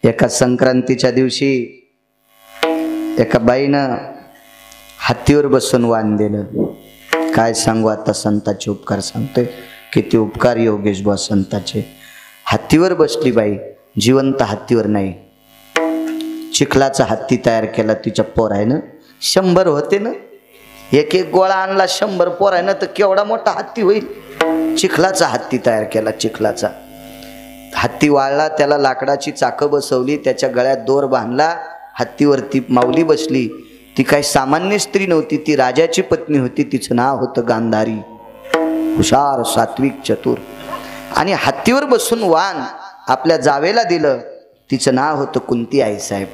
एका संक्रांतीच्या दिवशी एका बाईनं हत्तीवर बसून वाण दिलं. काय सांगू आता, संतांचे उपकार सांगतोय. किती उपकार योगेश बुवा संतांचे. हत्तीवर बसली बाई, जिवंत हत्तीवर नाही, चिखलाचा हत्ती तयार केला तिच्या पोरायनं. 100 होते ना, एक एक गोळा आणला, 100 पोरायनं तर केवढा मोठा हत्ती होईल. चिखलाचा हत्ती तयार केला. चिखलाचा हत्ती वाळला, त्याला लाकडाची चाकं बसवली, त्याच्या गळ्यात दोर बांधला, हत्तीवरती माऊली बसली. ती काही सामान्य स्त्री नव्हती, ती राजाची पत्नी होती. तिचं नाव होतं गांधारी. हुशार, सात्विक, चतुर. आणि हत्तीवर बसून वाण आपल्या जावेला दिलं. तिचं नाव होतं कुंती आईसाहेब.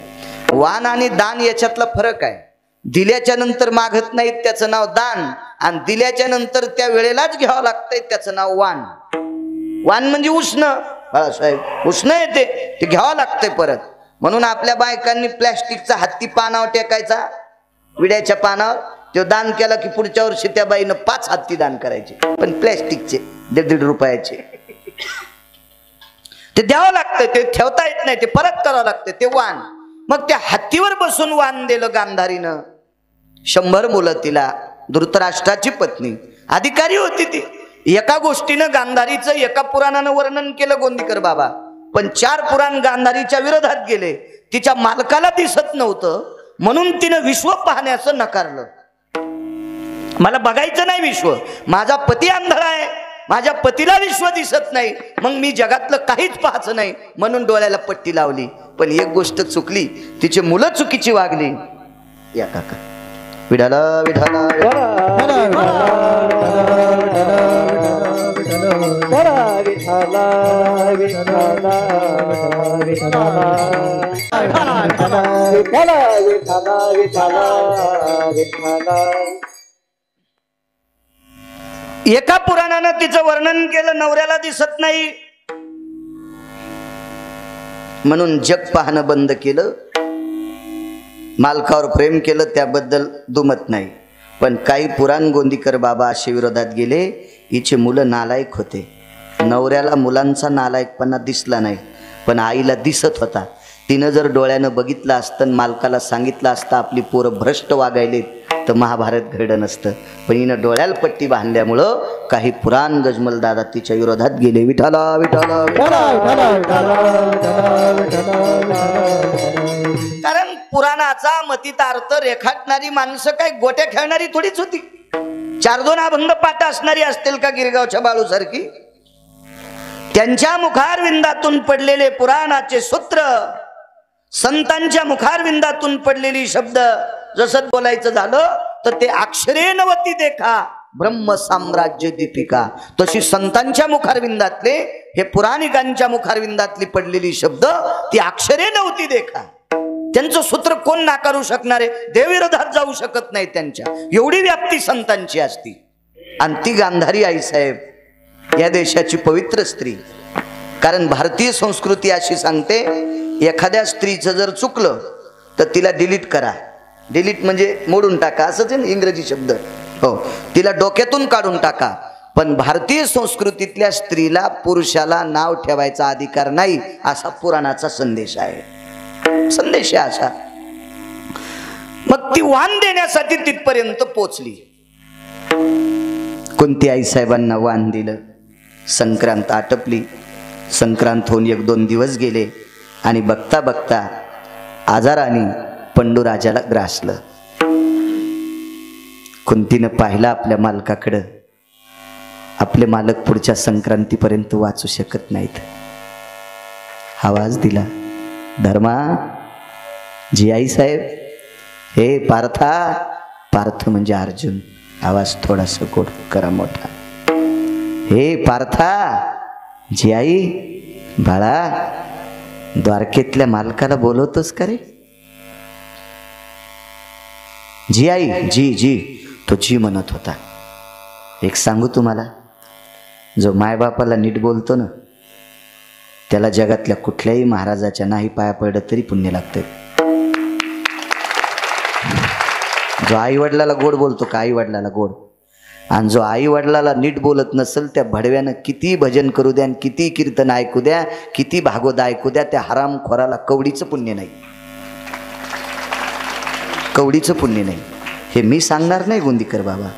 वाण आणि दान याच्यातला फरक आहे. दिल्याच्या नंतर मागत नाहीत त्याचं नाव दान, आणि दिल्याच्या नंतर त्या वेळेलाच घ्यावं लागतंय त्याचं नाव वाण. वाण म्हणजे उष्ण, बाळासाहेब उष्ण येते, ते घ्यावं लागतंय परत. म्हणून आपल्या बायकांनी प्लॅस्टिकचा हत्ती पानावर टेकायचा, विड्याच्या पानावर. तो दान केला की पुढच्या वर्षी त्या बाईनं 5 हत्ती दान करायचे, पण प्लॅस्टिकचे, 1.5 रुपयाचे. ते द्यावं लागतं, ते ठेवता येत नाही, ते परत करावं लागतं, ते वाण. मग त्या हत्तीवर बसून वाण दिलं गांधारीनं. 100 मुलं तिला. धृतराष्ट्राची पत्नी, अधिकारी होती ती. एका गोष्टीनं गांधारीचं एका पुराणानं वर्णन केलं गोंदीकर बाबा, पण 4 पुराण गांधारीच्या विरोधात गेले. तिच्या मालकाला दिसत नव्हतं म्हणून तिनं विश्व पाहण्याचं नकारलं. मला बघायचं नाही विश्व, माझा पती आंधळा आहे, माझ्या पतीला विश्व दिसत नाही, मग मी जगातलं काहीच पाहायचं नाही म्हणून डोळ्याला पट्टी लावली. पण एक गोष्ट चुकली, तिची मुलं चुकीची वागली. या काका, विठाला विठाला एका पुराणानं तिचं वर्णन केलं, नवऱ्याला दिसत नाही म्हणून जग पाहणं बंद केलं. मालकावर प्रेम केलं, त्याबद्दल दुमत नाही. पण काही पुराण गोंदीकर बाबा असे विरोधात गेले, हिचे मुलं नालायक होते. नवऱ्याला मुलांचा नालायकपणा दिसला नाही, पण आईला दिसत होता. तिनं जर डोळ्यानं बघितलं असतं, मालकाला सांगितलं असतं आपली पोरं भ्रष्ट वागायले, तर महाभारत घडलं नसतं. पण हिनं डोळ्याला पट्टी बांधल्यामुळं काही पुराण गजमल दादा तिच्या विरोधात गेले. विठाला विठाला, कारण पुराणाचा मतितार्थ रेखाटणारी माणसं काय गोट्या खेळणारी थोडीच होती. 4-2 अभंग पाठ असणारी असतील का गिरगावच्या बाळू सारखी? त्यांच्या मुखारविंदातून पडलेले पुराणाचे सूत्र, संतांच्या मुखारविंदातून पडलेली शब्द, जसं बोलायचं झालं तर ते अक्षरे नवती देखा ब्रह्म साम्राज्य दीपिका. तशी संतांच्या मुखारविंदातले, हे पुराणिकांच्या मुखारविंदातली पडलेली शब्द ती अक्षरे नव्हती देखा. त्यांचं सूत्र कोण नाकारू शकणारे? देवविरोधात जाऊ शकत नाही त्यांच्या, एवढी व्याप्ती संतांची असती. आणि ती गांधारी आईसाहेब या देशाची पवित्र स्त्री. कारण भारतीय संस्कृती अशी सांगते, एखाद्या स्त्रीचं जर चुकलं तर तिला डिलीट करा. डिलीट म्हणजे मोडून टाका, असंच आहे ना इंग्रजी शब्द. हो, तिला डोक्यातून काढून टाका. पण भारतीय संस्कृतीतल्या स्त्रीला पुरुषाला नाव ठेवायचा अधिकार नाही, असा पुराणाचा संदेश आहे. संदेश आहे असा. मग ती वाण देण्यासाठी तिथपर्यंत पोचली. कुंती आईसाहेबांना वाण दिलं. संक्रांत आटपली. संक्रांत होऊन 1-2 दिवस गेले आणि बघता बघता आजाराने पंडूराजाला ग्रासलं. कुंतीनं पाहिलं आपल्या मालकाकडं. आपले मालक पुढच्या संक्रांतीपर्यंत वाचू शकत नाहीत. आवाज दिला, धर्मा, जी आई साहेब, हे पार्था. पार्थ म्हणजे अर्जुन. आवाज थोडासा गोड करा, मोठा. हे पार्था, जी आई, बाळा, द्वारकेतल्या मालकाला बोलवतोस का रे? जी आई, जी जी. तो जी म्हणत होता. एक सांगू तुम्हाला, जो मायबापाला नीट बोलतो ना, त्याला जगातल्या कुठल्याही महाराजाच्या नाही पाया पडलं तरी पुण्य लागतं. जो आई वडिलाला गोड बोलतो का, आई वडिलाला गोड, आणि जो आई वडिलाला नीट बोलत नसेल त्या भडव्यानं किती भजन करू द्या, किती कीर्तन ऐकू द्या, किती भागवत ऐकू द्या, त्या हरामखोराला कवडीचं पुण्य नाही, कवडीचं पुण्य नाही. हे मी सांगणार नाही गोंदीकर बाबा.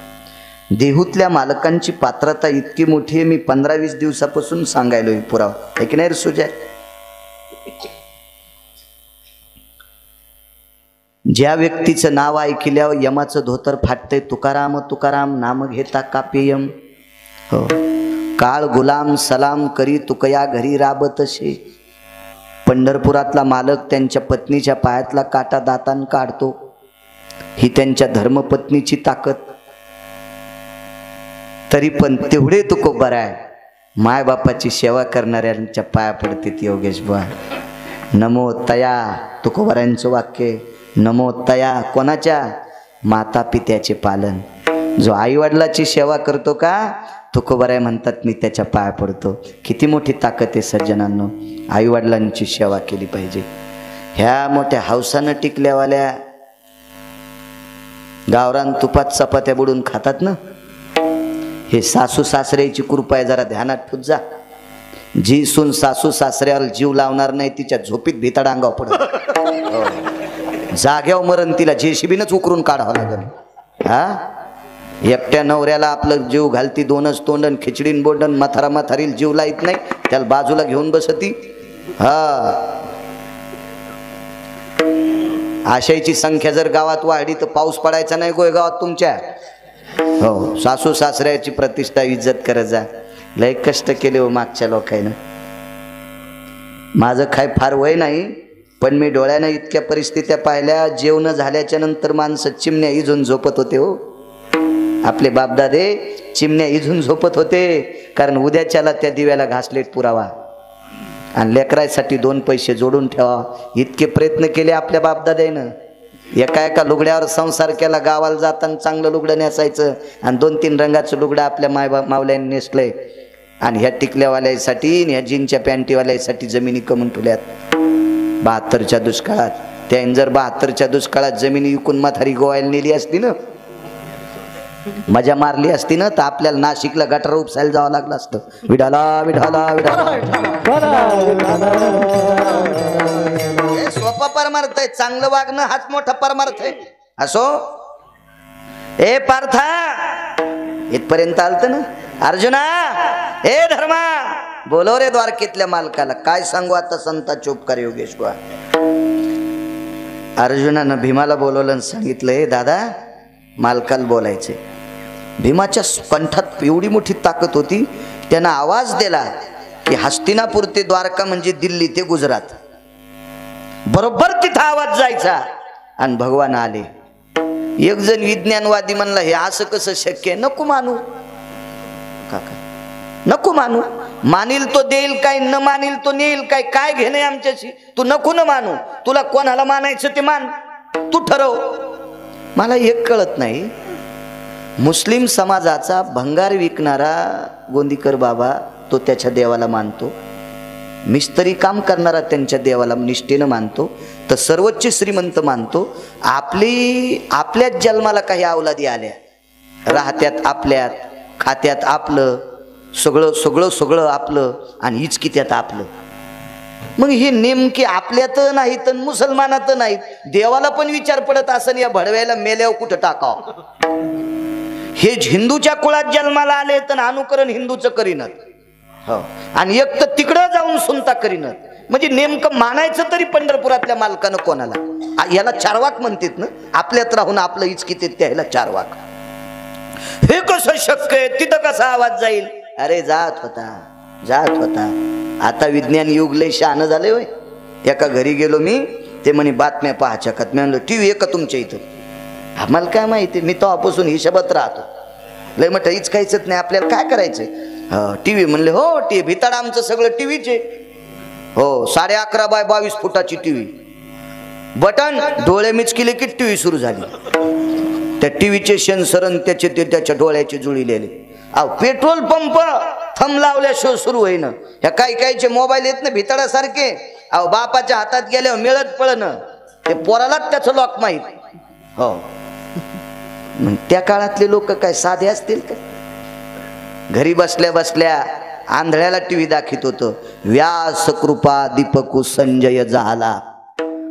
देहूतल्या मालकांची पात्रता इतकी मोठी आहे, मी 15-20 दिवसापासून सांगायलोय पुरावा, आहे की नाही रे सुजय? ज्या व्यक्तीचं नाव ऐकल्यावर यमाचं धोतर फाटतंय, तुकाराम तुकाराम नाम घेता कापेयम. हो, काळ गुलाम सलाम करी तुकया घरी राबतशे. पंढरपुरातला मालक त्यांच्या पत्नीच्या पायातला काटा दातान काढतो, ही त्यांच्या धर्मपत्नीची ताकद. तरी पण तेवढे तुकोबर आहे, मायबापाची सेवा करणाऱ्यांच्या पाया पडते योगेश बुवा. नमो तया, तुकोबरांचं वाक्य, नमो तया कोणाच्या? माता पित्याचे पालन. जो आई वडिलाची सेवा करतो का, तुकोबराय म्हणतात मी त्याच्या पाया पडतो. किती मोठी ताकद आहे सज्जनांनो, आई वडिलांची सेवा केली पाहिजे. ह्या मोठ्या हौसानं टिकल्यावाल्या गावरान तुपात चपात्या बुडून खातात ना, हे सासू सासऱ्याची कृपा आहे, जरा ध्यानात ठेवत जा. जी सून सासू सासऱ्यावर जीव लावणार नाही तिच्या झोपीत भिताड अंगावर पडत, जाग्यावर मरण तिला जेसीबीनच उकरून काढावं लागेल. हा, एकट्या नवऱ्याला आपलं जीव घालती, दोनच तोंडन खिचडीन बोंडन, म्हातारा म्हातारील जीव लाईत नाही, त्याला बाजूला घेऊन बसती. हा, आशाईची संख्या जर गावात वाढली तर पाऊस पडायचा नाही गोय गावात तुमच्या. हो, सासू सासऱ्याची प्रतिष्ठा इज्जत करत जा. लय कष्ट केले हो मागच्या लोकांना. माझं काय फार वय नाही, पण मी डोळ्यानं इतक्या परिस्थित्या पाहिल्या. जेवण झाल्याच्या नंतर माणसं चिमण्या इजून झोपत होते. हो, आपले बापदादे चिमण्या इजून झोपत होते, कारण उद्याच्याला त्या दिव्याला घासलेट पुरावा आणि लेकरासाठी 2 पैसे जोडून ठेवा. इतके प्रयत्न केले आपल्या बापदाद्यानं. एका एका लुगड्यावर संसार केला. गावाला जाताना चांगलं लुगडं नेसायचं आणि 2-3 रंगाचं लुगडं आपल्या मावल्यांनी नेसलंय. आणि ह्या टिकल्यावाल्यासाठी, ह्या जीनच्या पॅन्टीवाल्यासाठी जमिनी कमवून ठेवल्यात 72च्या दुष्काळात. त्याने जर 72च्या दुष्काळात जमिनी विकून म्हातारी गोवायला नेली असती ना, मजा मारली असती ना, तर आपल्याला नाशिकला गटार उपसायला जावं लागलं असतं. विठाला विठाला विठाला. सोपा परमार्थ आहे, चांगलं वागणं हाच मोठा परमार्थ आहे. असो, ए पार्था, इथपर्यंत आलत ना अर्जुना. ए धर्मा, बोलव रे द्वारकेतल्या मालकाला. काय सांगू आता संतांचे उपकार योगेश बुवा. अर्जुनानं भीमाला बोलवलं आणि सांगितलं, ए दादा, मालकाला बोलायचे. भीमाच्या कंठात एवढी मोठी ताकद होती, त्यानं आवाज दिला की हस्तिनापूर ते द्वारका म्हणजे दिल्ली ते गुजरात, बरोबर तिथं आवाज जायचा. आणि भगवान आले. एक जण विज्ञानवादी म्हणला, हे असं कसं शक्य आहे? नको मानू काका, नको मानू. मानील तो देईल काय, न मानील तो नेईल काय, काय घेणे आमच्याशी. तू नको न मानू, तुला कोणाला मानायचं ते मान, तू ठरव. मला एक कळत नाही, मुस्लिम समाजाचा भंगार विकणारा गोंदीकर बाबा तो त्याच्या देवाला मानतो, मिस्त्री काम करणारा त्यांच्या देवाला निष्ठेनं मानतो, तर सर्वोच्च श्रीमंत मानतो. आपल्याच जन्माला काही अवलादी आल्या, राहत्यात आपल्यात, खात्यात आपलं, सगळं सगळं सगळं आपलं आणि इचकित्यात आपलं. मग हे नेमके आपल्यात नाही तर मुसलमानात नाही, देवाला पण विचार पडत असं या भडव्याला मेल्यावर कुठं टाकावं. हे हिंदूच्या कुळात जन्माला आले तर अनुकरण हिंदूचं करीनत. हो, आणि एक तर तिकडं जाऊन सुनता करीनत. म्हणजे नेमकं मानायचं तरी पंढरपुरातल्या मालकानं कोणाला? याला चारवाक म्हणतात ना, आपल्यात राहून आपलं इचकित त्याला चारवाक. हे कसं शक्य आहे? तिथं कसा आवाज जाईल? अरे जात होता. आता विज्ञान युग लय शहाणं झाले होय. एका घरी गेलो मी, ते म्हणे बातम्या पाहायच्या का? मी म्हणलं टीव्ही आहे का तुमच्या इथं? आम्हाला काय माहिती, मी तेव्हापासून हिशोबात राहतो. लय म्हटलं हीच काहीच नाही, आपल्याला काय करायचंय? टीव्ही म्हणले. हो, टीव्ही भिताड आमचं सगळं टीव्हीचे. हो, 11.5 बाय 22 फुटाची टीव्ही, बटन डोळे मिचकिले की टीव्ही सुरू झाली. त्या टीव्हीचे सेन्सर आणि त्याच्या डोळ्याचे जुळलेले. पेट्रोल पंप थंब लावल्याशिवाय सुरू होईना. ह्या काहीचे मोबाईल येत ना भिताडासारखे, बापाच्या हातात गेल्यावर मिळत पळणं, ते पोरालाच त्याचं लॉक माहीत. हो, मग त्या काळातले लोक काय साधे असतील का? घरी बसल्या बसल्या आंधळ्याला टीव्ही दाखवत होतं, व्यास कृपा दीपकु संजय झाला.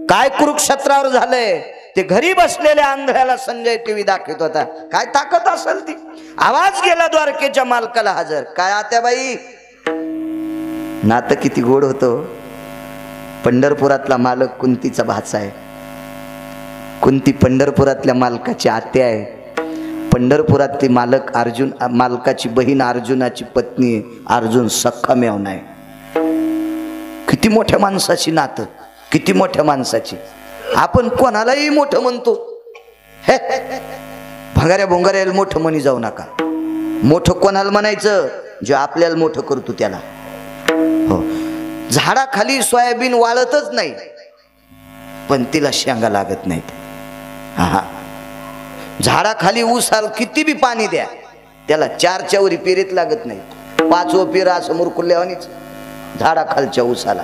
काय कुरुक्षेत्रावर झालंय ते घरी बसलेल्या आंधळ्याला संजय टीव्ही दाखवत होता. काय ताकद असेल ती. आवाज गेला द्वारकेच्या मालकाला हजर. काय आत्याबाई, नातं किती गोड होतं. पंढरपुरातला मालक कुंतीचा भाचा आहे. कुंती पंढरपुरातल्या मालकाची आत्या आहे. पंढरपुरातली मालक अर्जुन, मालकाची बहीण अर्जुनाची पत्नी आहे. अर्जुन सख्खा मेवना आहे. किती मोठ्या माणसाची नातं, किती मोठ्या माणसाची. आपण कोणालाही मोठं म्हणतो. भंगाऱ्या भोंगाऱ्याला मोठं म्हणी जाऊ नका. मोठं कोणाला म्हणायचं? जे आपल्याला मोठं करतो त्याला. हो, झाडाखाली सोयाबीन वाळतच नाही पण तिला शेंगा लागत नाहीत. हा, झाडाखाली ऊसाला किती बी पाणी द्या त्याला 4च्या वरी पेरीत लागत नाही. 5वं पेरा असं मुरकुल्यावानीच झाडाखालच्या ऊसाला,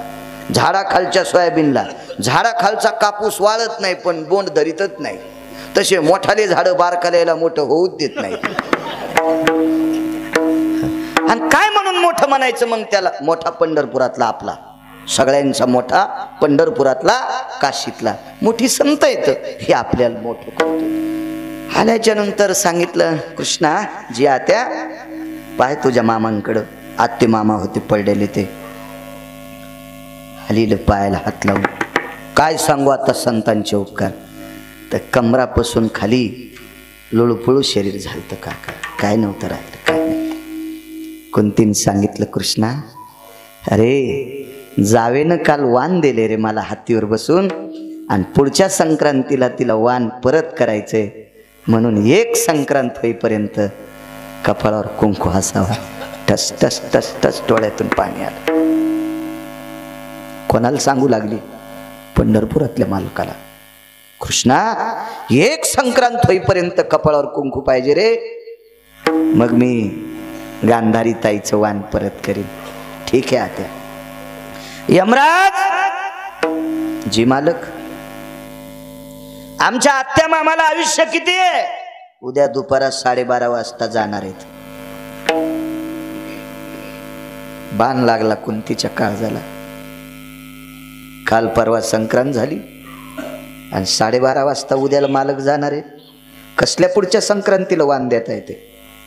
झाडाखालच्या सोयाबीनला. झाडाखालचा कापूस वाळत नाही पण बोंड धरीतच नाही. तसे मोठाले झाड बारकाल्याला मोठं होऊच देत नाही. आणि काय म्हणून मोठं म्हणायचं मग त्याला? मोठा पंढरपुरातला आपला, सगळ्यांचा मोठा पंढरपुरातला, काशीतला. मोठी संत येत हे आपल्याला मोठं करतो. आल्याच्या नंतर सांगितलं, कृष्णा जी आत्या पाय तुझ्या मामांकडं. आत्ते मामा होते पडलेले, ते आलील पायाला हात लावून. काय सांगू आता संतांचे उपकार. तर कमरापासून खाली लुळपुळू शरीर झालं. काका काय नव्हतं राहिलं, काय नाही. कुंतीने सांगितलं, कृष्णा अरे जावेनं काल वाण दिले रे मला हातीवर बसून, आणि पुढच्या संक्रांतीला तिला वाण परत करायचंय. म्हणून एक संक्रांत होईपर्यंत कपाळावर कुंकू असावा. टस टस टस टस डोळ्यातून पाणी आलं. कोणाला सांगू लागली? पंढरपुरातल्या मालकाला. कृष्णा एक संक्रांत होईपर्यंत कपाळावर कुंकू पाहिजे रे, मग मी गांधारी ताईचं वाण परत करीन. ठीक आहे आत्या. यमराज जी मालक, आमच्या आत्या मामाला आयुष्य किती आहे? उद्या दुपारा 12:30 वाजता जाणार आहेत. बाण लागला कुंतीच्या काळजाला. काल परवा संक्रांत झाली आणि 12:30 वाजता उद्याला मालक जाणार आहे. कसल्या पुढच्या संक्रांतीला वाण देता येते?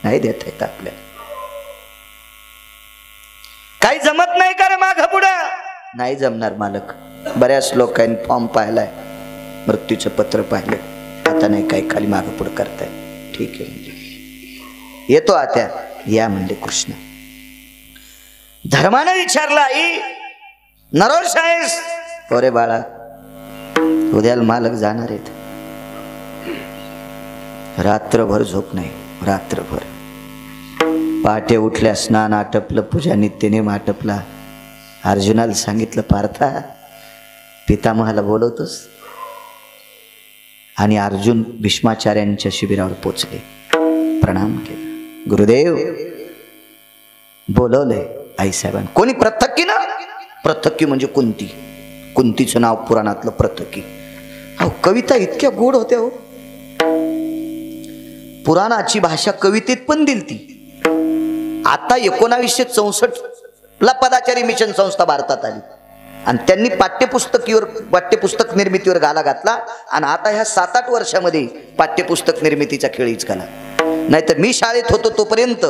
नाही देता येत आपल्याला. काही जमत नाही का रे माग पुढं? नाही जमणार मालक. बऱ्याच लोकांनी फॉर्म पाहिलाय, मृत्यूचं पत्र पाहिलं, आता नाही काही खाली मागं पुढं करताय. ठीक आहे म्हणजे येतो आत्या. या म्हणले कृष्ण. धर्मानं विचारला, आई नरोष आहेस? अरे बाळा उद्याला मालक जाणार आहेत. रात्रभर झोप नाही, रात्रभर. पहाटे उठल्या, स्नान आटपलं, पूजा नित्यनेम आटपला. अर्जुनाला सांगितलं, पार्था पितामहाला बोलवतोस? आणि अर्जुन भीष्माचार्यांच्या शिबिरावर पोचले, प्रणाम केला. गुरुदेव बोलवलंय आईसाहेबांनी. कोणी? प्रथक्की ना. प्रथक्की म्हणजे कुंती. कुंतीचं नाव पुराणातलं प्रथक्की. अहो कविता इतक्या गोड होत्या हो. पुराणाची भाषा कवितेत पण दिलती. आता 1964ला पदाचारी मिशन संस्था भारतात आली आणि त्यांनी पाठ्यपुस्तक निर्मितीवर गाला घातला. आणि आता ह्या 7-8 वर्षामध्ये पाठ्यपुस्तक निर्मितीचा खेळीच झाला. नाहीतर मी शाळेत होतो तोपर्यंत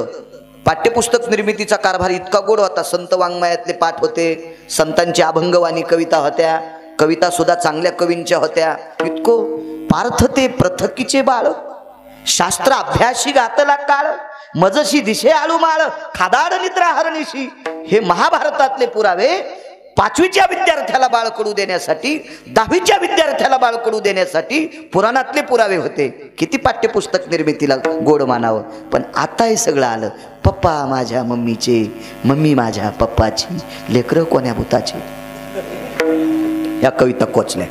पाठ्यपुस्तक निर्मितीचा कारभार इतका गोड होता. संत वाङ्मयातले पाठ होते, संतांची अभंगवाणी कविता होत्या, कविता सुद्धा चांगल्या कवींच्या होत्या. इतकं पार्थ ते प्रथकीचे बाळ, शास्त्र अभ्यासी गातला काळ, मजशी दिशे आळू माळ, खादाड निद्रा हरणीशी. हे महाभारतातले पुरावे 5वीच्या विद्यार्थ्याला बाळकडू देण्यासाठी, 10वीच्या विद्यार्थ्याला बाळकडू देण्यासाठी पुराणातले पुरावे होते. किती पाठ्यपुस्तक निर्मितीला गोड मानावं. पण आता हे सगळं आलं. पप्पा माझ्या मम्मीचे, मम्मी माझ्या पप्पाची, लेकरं कोण्या भूताची. या कविता कोचल्या.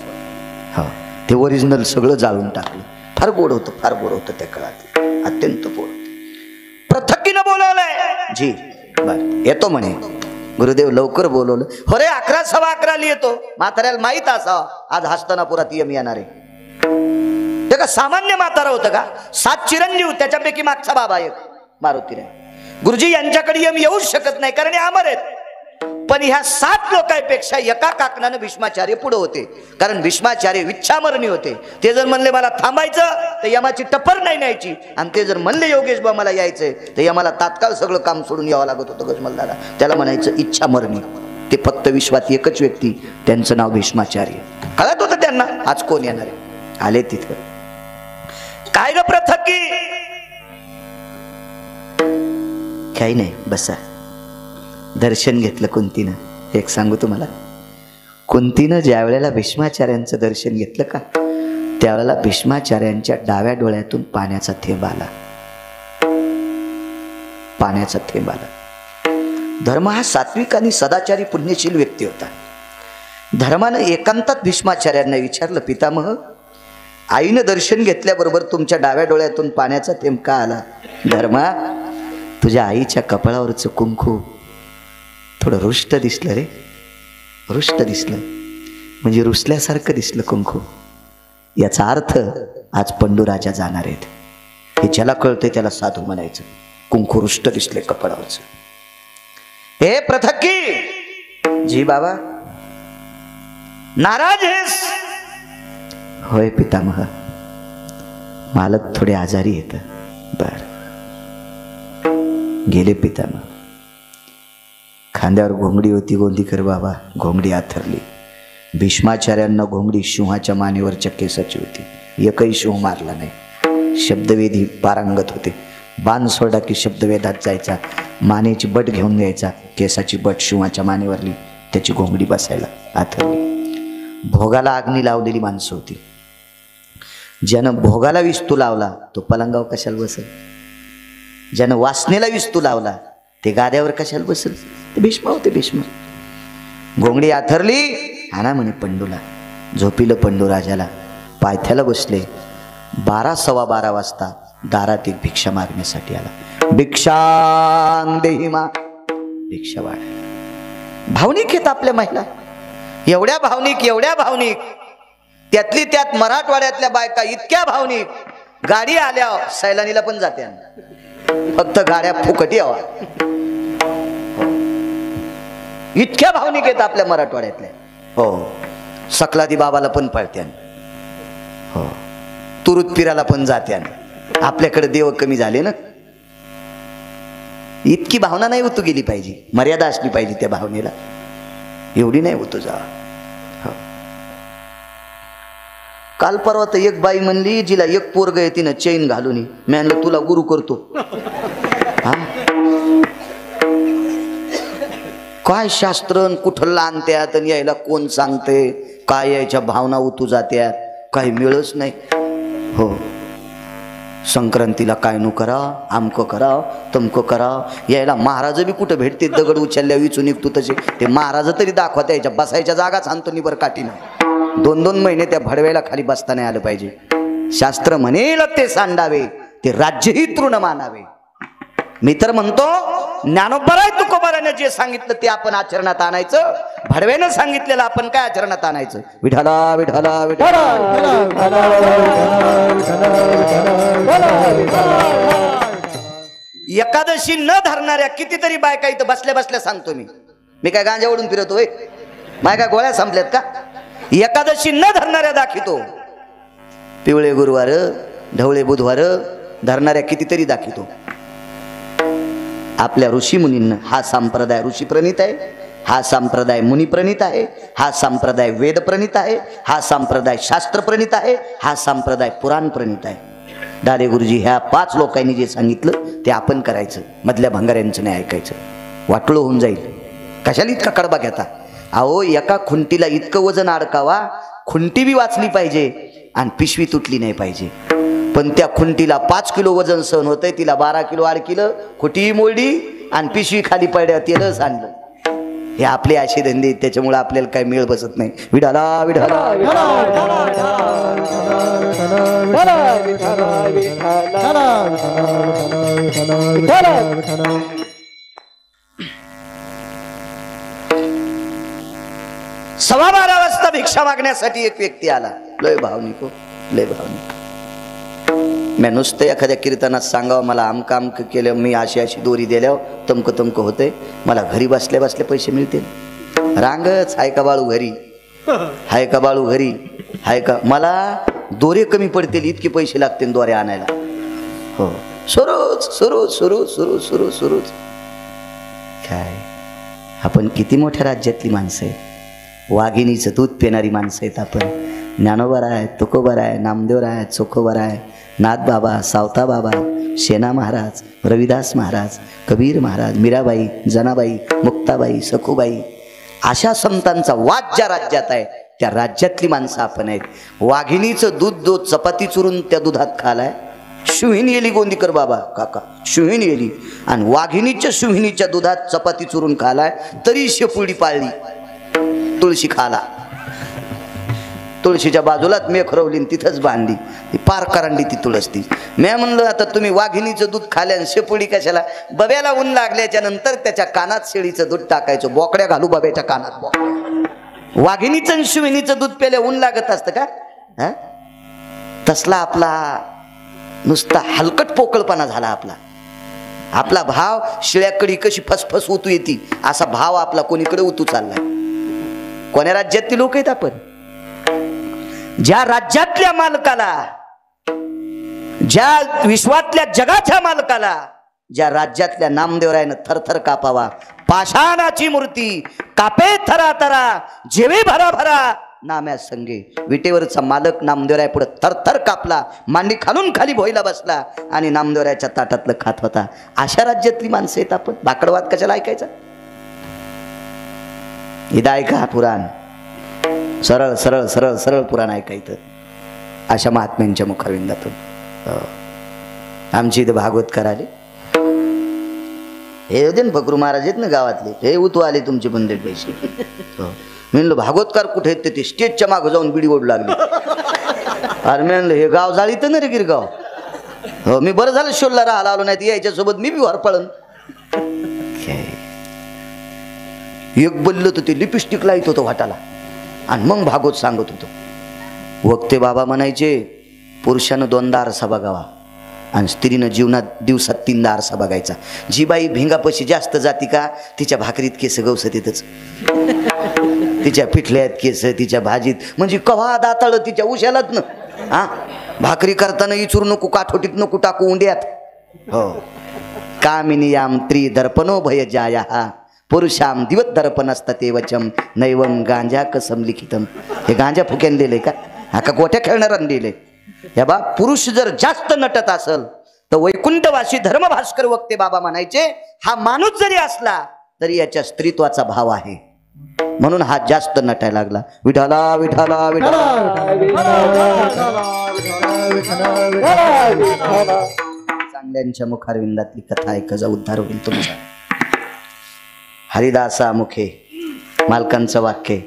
हो, ते ओरिजिनल सगळं जाळून टाकलं. फार गोड होतं, फार गोड होतं त्या काळात, अत्यंत गोड. प्रथक्कीनं बोलवलंय जी. बर येतो म्हणे. गुरुदेव लवकर बोलवलं. हो रे 11:15 येतो. म्हाताऱ्याला माहीत असावं आज हस्तिनापुरात यम येणार आहे. ते का सामान्य म्हातारा होतं का? 7 चिरंजीव, त्याच्यापैकी मागचा बाबा एक मारुतीराय. गुरुजी यांच्याकडे येऊच शकत नाही कारण हे अमर आहेत. पण ह्या 7 लोकांपेक्षा एका काकणानं भीष्माचार्य पुढे होते, कारण भीष्माचार्य विच्छामरणी होते. ते जर म्हणले मला थांबायचं तर यमाची टप्पर नाही न्यायची, आणि ते जर म्हणले योगेश बा मला यायचंय तर यमाला तात्काळ सगळं काम सोडून यावं लागत होतं गजमलदारा. त्याला म्हणायचं इच्छामरणी. ते फक्त विश्वात एकच व्यक्ती, त्यांचं नाव भीष्माचार्य. कळत होतं त्यांना आज कोण येणार आहे. आले तिथं. काय ग पृथक्की? काही नाही, बसा. दर्शन घेतलं कुंतीनं. एक सांगू तुम्हाला, कुंतीनं ज्या वेळेला भीष्माचार्यांचं दर्शन घेतलं का, त्यावेळेला भीष्माचार्यांच्या डाव्या डोळ्यातून पाण्याचा थेंब आला. पाण्याचा थेंब आला. धर्म हा सात्विक आणि सदाचारी पुण्यशील व्यक्ती होता. धर्मानं एकांतात भीष्माचार्यांना विचारलं, पितामह, आईनं दर्शन घेतल्याबरोबर तुमच्या डाव्या डोळ्यातून पाण्याचा थेंब का आला? धर्मा, तुझ्या आईच्या कपाळावरचं कुंकू थोडं रुष्ट दिसलं रे. रुष्ट दिसलं म्हणजे रुसल्यासारखं दिसलं कुंकू. याचा अर्थ आज पंडूराजा जाणार आहेत. हे ज्याला कळतंय त्याला साधू म्हणायचं. कुंकू रुष्ट दिसले कपाळावरचं. हे पृथक्की. जी बाबा. नाराज आहेस? होय पितामह, मालक थोडे आजारी येत. बर. गेले पितामह. खांद्यावर घोंगडी होती गोंदीकर बाबा, घोंगडी आथरली. भीष्माचार्यांना घोंगडी सिंहाच्या मानेवरच्या केसाची होती. एकही सिंह मारला नाही. शब्दवेधी पारंगत होते. बाण सोडा की शब्दवेधात जायचा. मानेची बट घेऊन घ्यायचा, केसाची बट सिंहाच्या मानेवरली, त्याची घोंगडी बसायला आथरली. भोगाला अग्नी लावलेली माणसं होती. ज्यानं भोगाला विस्तू लावला तो पलंगावर कशाला बसेल? ज्यानं वासनेला विस्तू लावला ते गाद्यावर कशाला बसेल? ते भीष्म होते. भीष्म. घोंगडी आथरली. हाना म्हणे पंडूला. झोपिलं पंडू राजाला. पायथ्याला बसले. 12 सव्वा 12 वाजता दारात एक भिक्षा मागण्यासाठी आला. भिक्षांग देही मा. भिक्षा वाढ. भावनिक आहेत आपल्या महिला. एवढ्या भावनिक, एवढ्या भावनिक. त्यातली त्यात मराठवाड्यातल्या बायका इतक्या भावनिक, गाडी आल्या सैलानीला पण जाते. फक्त गाड्या फुकट यावा. इतक्या भावनिक आहेत आपल्या मराठवाड्यातल्या. हो. सकलादी बाबाला पण पळत्यान. हो. तुरुत पिराला पण जात्यान. आपल्याकडे देव कमी झाले ना. इतकी भावना नाही होतो गेली पाहिजे. मर्यादा असली पाहिजे त्या भावनेला. एवढी नाही होतो जा. हो. काल परवा तर एक बाई म्हणली जिला एक पोरग आहे तिनं चैन घालून. मी म्हणलं तुला गुरु करतो. हा, काय शास्त्रन कुठं लांबत्यात आणि यायला कोण सांगते? काय यायच्या भावना उतू जात्यात, काही मिळच नाही. हो. संक्रांतीला काय नु करा, आमकं करा, तमकं करा. यायला महाराज बी कुठं भेटते? दगड उचलल्या विचून निघतो तसे. ते महाराज तरी दाखवता यायच्या बसायच्या जागाच आणतो निबर काठीनं. 2-2 महिने त्या भडव्याला खाली बसता नाही आलं पाहिजे. शास्त्र म्हणेल ते सांडावे, ते राज्यही तृण मानावे. मी तर म्हणतो ज्ञानोबराय तुकोबाराने जे सांगितलं ते आपण आचरणात आणायचं. भडव्यानं सांगितलेलं आपण काय आचरणात आणायचं? विठाला विठाला विठाला. एकादशी न धरणाऱ्या कितीतरी बायका इथं बसल्या बसल्या सांगतो मी काय गांजा ओढून फिरतोय? माय काय गोळ्या संपल्यात का? एकादशी न धरणाऱ्या दाखितो. पिवळे गुरुवार, ढवळे बुधवार धरणाऱ्या कितीतरी दाखितो. आपल्या ऋषी मुनींना हा संप्रदाय ऋषी प्रणित आहे. हा संप्रदाय मुनी प्रणित आहे. हा संप्रदाय वेद प्रणित आहे. हा संप्रदाय शास्त्र प्रणित आहे. हा संप्रदाय पुराण प्रणित आहे. दादे गुरुजी ह्या 5 लोकांनी जे सांगितलं ते आपण करायचं. मधल्या भंगाऱ्यांचं नाही ऐकायचं. वाटलं होऊन जाईल. कशाला इतका कडबा घेता? अहो, एका खुंटीला इतकं वजन अडकावा, खुंटी बी वाचली पाहिजे आणि पिशवी तुटली नाही पाहिजे. पण त्या खुंटीला 5 किलो वजन सहन होतंय, तिला 12 किलो अडकिलं, खुटी मोडली आणि पिशवी खाली पडल्या, तेलच आणलं. हे आपले असे धंदे, त्याच्यामुळे आपल्याला काय मेळ बसत नाही. विठाला विठाला. सव्वा 12 वाजता भिक्षा मागण्यासाठी एक व्यक्ती आला. लय भावनिक हो, लय भावनिक. मी नुसतं एखाद्या कीर्तनात सांगावं मला आमकं आमकं केलं, मी अशी अशी दोरी दिल्यावर तमकं तमकं होतंय, मला घरी बसल्या बसल्या पैसे मिळतील. रांगच आहे का बाळू घरी, हाय का बाळू घरी, हाय का. मला दोरे कमी पडतील इतके पैसे लागतील दोरे आणायला. हो, सुरूच सुरूच सुरूच सुरूच सुरूच सुरूच. काय आपण किती मोठ्या राज्यातली माणसं आहे. वाघिणीचं दूध पिणारी माणसं आहेत आपण. ज्ञानोबा आहे, तुकोबा आहे, नामदेव आहे, चोखोबा आहे, नाथ बाबा, सावता बाबा, शेना महाराज, रविदास महाराज, कबीर महाराज, मीराबाई, जनाबाई, मुक्ताबाई, सखूबाई, अशा संतांचा वाद ज्या राज्यात आहे त्या राज्यातली माणसं आपण आहेत. वाघिणीचं दूध चपाती चुरून त्या दुधात खालाय. शुहीन येली गोंदीकर बाबा काका, शुहीन येली, आणि वाघिणीच्या शुहिणीच्या दुधात चपाती चुरून खालाय, तरी शेपुडी पाळली, तुळशी खाला. तुळशीच्या बाजूलाच मेख रवली, तिथंच बांधली, ती पार करंडी ती तुळस ती. मी म्हणलं आता तुम्ही वाघिणीचं दूध खाल्यान शेपुडी कशाला. बब्याला ऊन लागल्याच्या नंतर त्याच्या कानात शेळीचं दूध टाकायचं, बोकड्या घालू बब्याच्या कानात. वाघिणीचं आणि शुहिणीचं दूध प्यायला ऊन लागत असतं का? हा, तसला आपला नुसता हलकट पोकळपणा झाला आपला. आपला भाव शिळ्याकडी कशी फसफस उतू येते असा भाव आपला कोणीकडे उतू चाललाय. कोण्या राज्यातली लोक आहेत आपण? ज्या राज्यातल्या मालकाला, ज्या विश्वातल्या जगाच्या मालकाला, ज्या राज्यातल्या नामदेवरायनं थरथर कापावा. पाषाणाची मूर्ती कापे थरा थरा, जेवे भरा भरा नाम्या संगे. विटेवरचा मालक नामदेवराय पुढे थरथर कापला, मांडी खालून खाली भोईला बसला आणि नामदेवरायच्या ताटातलं खात होता. अशा राज्यातली माणसं आहेत आपण. बाकडवाद कशाला ऐकायचा? इथं ऐका पुराण, सरळ सरळ सरळ सरळ पुराण ऐकायचं अशा महात्म्यांच्या मुखाविंदातून. आमची इथं भागवतकार आले, हे होते ना फकरू महाराज आहेत ना गावातले, हे उतू आले तुमचे बंदे पैसे. मी म्हणलं भागवतकार कुठे आहेत? ते स्टेजच्या मागं जाऊन बिडी ओढ लागली. अरे मी म्हणलं हे गाव जाळीत ना रे गिरगाव. हो, मी बरं झालं शोधला राहिला आलो, नाही याच्यासोबत मी बी वर पळन. एक बोललो तर ते लिपस्टिक लाईत होतं वाटाला, आणि मग भागवत सांगत होतो. वक्ते बाबा म्हणायचे पुरुषानं 2दा आरसा बघावा आणि स्त्रीनं जीवनात दिवसात 3दा आरसा बघायचा. जी बाई भिंगापशी जास्त जाती का तिच्या भाकरीत केस गवसतीतच, तिच्या पिठल्यात केस, तिच्या भाजीत, म्हणजे कव्हा दाताळ तिच्या उशालात ना. हा, भाकरी करताना इचूर नको, काठोटीत नको टाकू उंड्यात. हो, कामिनीयाम त्रिदर्पणो भय जाया, पुरुषाम दिवत दर्पण असतात ते वचम नैवम गांजा कसम लिखितम. हे गांजा फुक्यान दिले का? हा का गोठ्या खेळणाऱ्यानं दिले? या बा, पुरुष जर जास्त नटत असल तर वैकुंठवासी धर्मभास्कर वक्ते बाबा म्हणायचे हा माणूस जरी असला तरी याच्या स्त्रीत्वाचा भाव आहे, म्हणून हा जास्त नटायला लागला. विठाला विठाला विठाला. चांगल्यांच्या मुखारविंदातली कथा ऐकायचा उद्धार होईल तुमचा. हरिदासा मुखे मालकांचं वाक्य,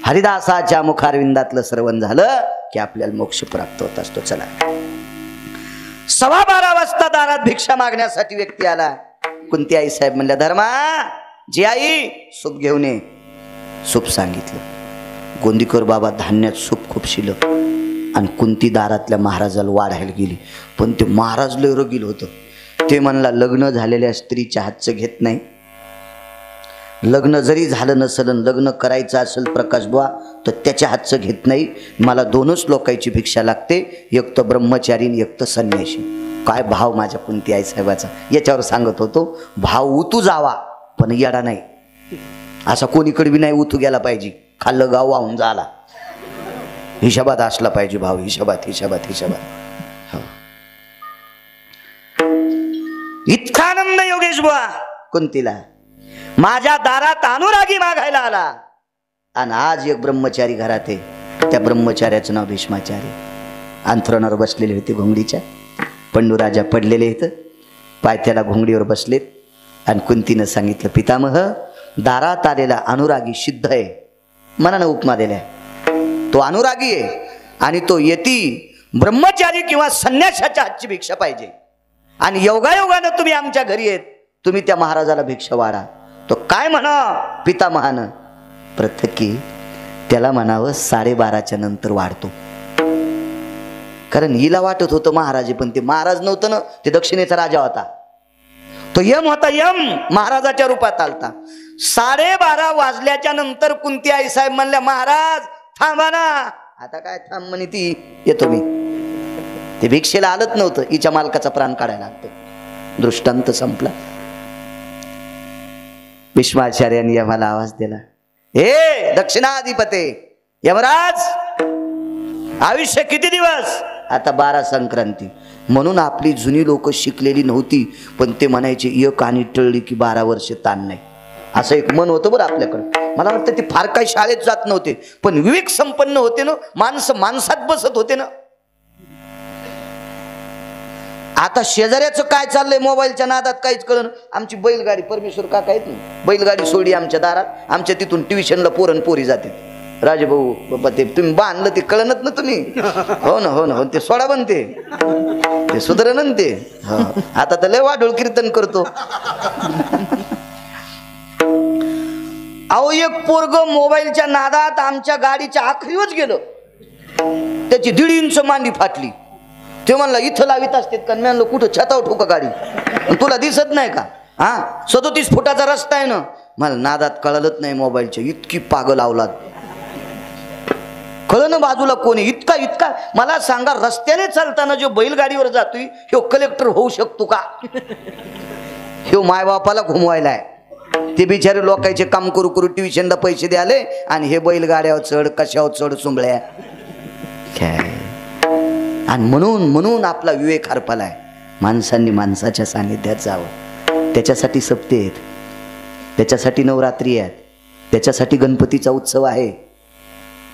हरिदासाच्या मुखारविंदातलं श्रवण झालं की आपल्याला मोक्ष प्राप्त होत असतो. चला, 12:15 वाजता दारात भिक्षा मागण्यासाठी व्यक्ती आला. कुंती आई साहेब म्हणल्या, धर्मा जी आई सूप घेऊन ये. सूप सांगितलं. गोंदीकर बाबा धान्यात सूप खूप शिलं आणि कुंती दारातल्या महाराजाला वाढायला गेली. पण ते महाराज लय रगील होतं. ते म्हणला, लग्न झालेल्या स्त्रीच्या हातचं घेत नाही. लग्न जरी झालं नसेल, लग्न करायचं असेल प्रकाश बुवा तर त्याच्या हातचं घेत नाही. मला 2च लोकांची भिक्षा लागते, एक तर ब्रह्मचारी, एक तर संन्याशी. काय भाव माझ्या कुंती आई साहेबाचा. याच्यावर सांगत होतो, भाव उतू जावा पण येडा नाही. असा कोणीकडे बी नाही उतू गेला पाहिजे, खाल्लं गाव वाहून झाला. हिशोबात असला पाहिजे भाव, हिशोबात हिशोबात हिशोबात. इतका आनंद योगेश बुवा कुंतीला. माझ्या दारात अनुरागी मागायला आला, आणि आज एक ब्रह्मचारी घरात आहे. त्या ब्रह्मचार्याचं नाव भीष्माचार्य. अंथरुणावर बसलेले होते घोंगडीच्या. पंडूराजा पडलेले आहेत, पायथ्याला घोंगडीवर बसलेत. आणि कुंतीनं सांगितलं, पितामह दारात आलेला अनुरागी सिद्ध आहे. मनानं उपमा दिल्या. तो अनुरागी आहे आणि तो यती ब्रह्मचारी किंवा संन्यासाच्या हातची भिक्षा पाहिजे. आणि योगायोगानं तुम्ही आमच्या घरी येत, तुम्ही त्या महाराजाला भिक्षा वाढा. तो काय म्हणा पितामहानं? प्रत्येकी त्याला म्हणावं 12:30च्या नंतर वाढतो. कारण हिला वाटत होतं महाराज, पण ते महाराज नव्हतं ना, ते दक्षिणेचा राजा होता. तो यम होता, यम महाराजाच्या रूपात आलता. 12:30 वाजल्याच्या नंतर कुंती आई साहेब म्हणल्या, महाराज थांबा ना. आता काय थांब म्हणे ती, येतो मी. ते भिक्षेला आलत नव्हतं, हिच्या मालकाचा प्राण काढायला लागतो. दृष्टांत संपला. भीष्माचार्यांनी यमाला आवाज दिला, हे दक्षिणाधिपते यमराज, आयुष्य किती दिवस? आता 12 संक्रांती. म्हणून आपली जुनी लोक शिकलेली नव्हती, पण ते म्हणायचे एक आणि टळली की 12 वर्ष ताण नाही, असं एक मन होतं बरं आपल्याकडं. मला वाटतं ते फार काही शाळेत जात नव्हते, पण विवेक संपन्न होते ना, माणसं माणसात बसत होते ना. आता शेजाऱ्याचं काय चाललंय मोबाईलच्या नादात काहीच कळलं. आमची बैलगाडी, परमेश्वर काका आहेत ना, बैलगाडी सोडी आमच्या दारात, आमच्या तिथून ट्युशनला पोरण पोरी जाते. राजे भाऊ बाबा ते तुम्ही बांधलं ते कळणत ना तुम्ही. हो ना, हो ना, हो ते सोडा बनते, ते सुधरण ते. आता तर लय वाढोळ कीर्तन करतो. अहो एक पोरग मोबाईलच्या नादात आमच्या गाडीच्या आखरीवच गेलं, त्याची 1.5 इंच मांडी फाटली. ते म्हणला इथं लावित असते का? मी म्हणलं कुठं, छतावर ठोका गाडी, तुला दिसत नाही का? हा 37 फुटाचा रस्ता आहे ना. मला नादात कळलंच नाही मोबाईलच्या, इतकी पागल अवलाद. कळ ना बाजूला कोणी, इतका इतका. मला सांगा, रस्त्याने चालताना जो बैलगाडीवर जातोय ह्यो कलेक्टर होऊ शकतो का? ह्यो मायबापाला घुमवायलाय. ते बिचारे लोकांचे काम करू करू ट्युशनला पैसे द्याले, आणि हे बैलगाड्यावर चढ, कशावर चढ, सुंबळ्या. आणि म्हणून आपला विवेक हरपलाय. माणसांनी माणसाच्या सानिध्यात जावं. त्याच्यासाठी सप्ते आहेत, त्याच्यासाठी नवरात्री आहेत, त्याच्यासाठी गणपतीचा उत्सव आहे,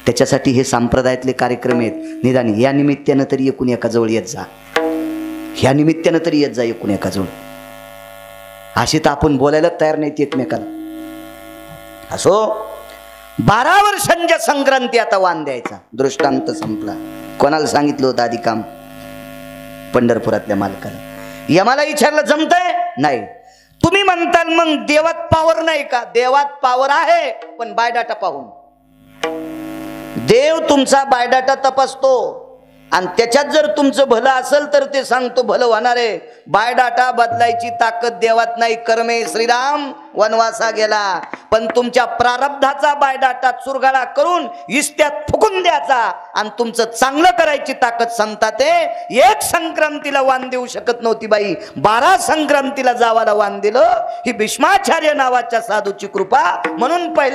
त्याच्यासाठी हे संप्रदायातले कार्यक्रम आहेत. निदान या निमित्तानं तरी एकूण एका जवळ येत जा, ह्या निमित्तानं तरी येत जा एकूण एका जवळ. अशी तर आपण बोलायला तयार नाहीत एकमेकाला. असो 12 वर्षांच्या संक्रांती आता वाण द्यायचा. दृष्टांत संपला. कोणाला सांगितलं होतं आधी काम? पंढरपुरातल्या मालकाला. यमाला विचारलं जमतंय? नाही. तुम्ही म्हणताल मग देवात पावर नाही का? देवात पावर आहे, पण बायोडाटा पाहून. देव तुमचा बायोडाटा तपासतो, आणि त्याच्यात जर तुमचं भलं असेल तर ते सांगतो भलं होणार आहे. बायोडाटा बदलायची ताकद देवात नाही. कर्मे श्रीराम वनवासा गेला, पण तुमच्या प्रारब्धाचा बायोडाटा चुरगाळा करून इस्त्यात फुकून द्यायचा, आणि तुमचं चांगलं करायची ताकद संतात. एक संक्रांतीला वाण देऊ शकत नव्हती बाई, 12 संक्रांतीला जावाला वाण दिलं. ही भीष्माचार्य नावाच्या साधूची कृपा. म्हणून पहिले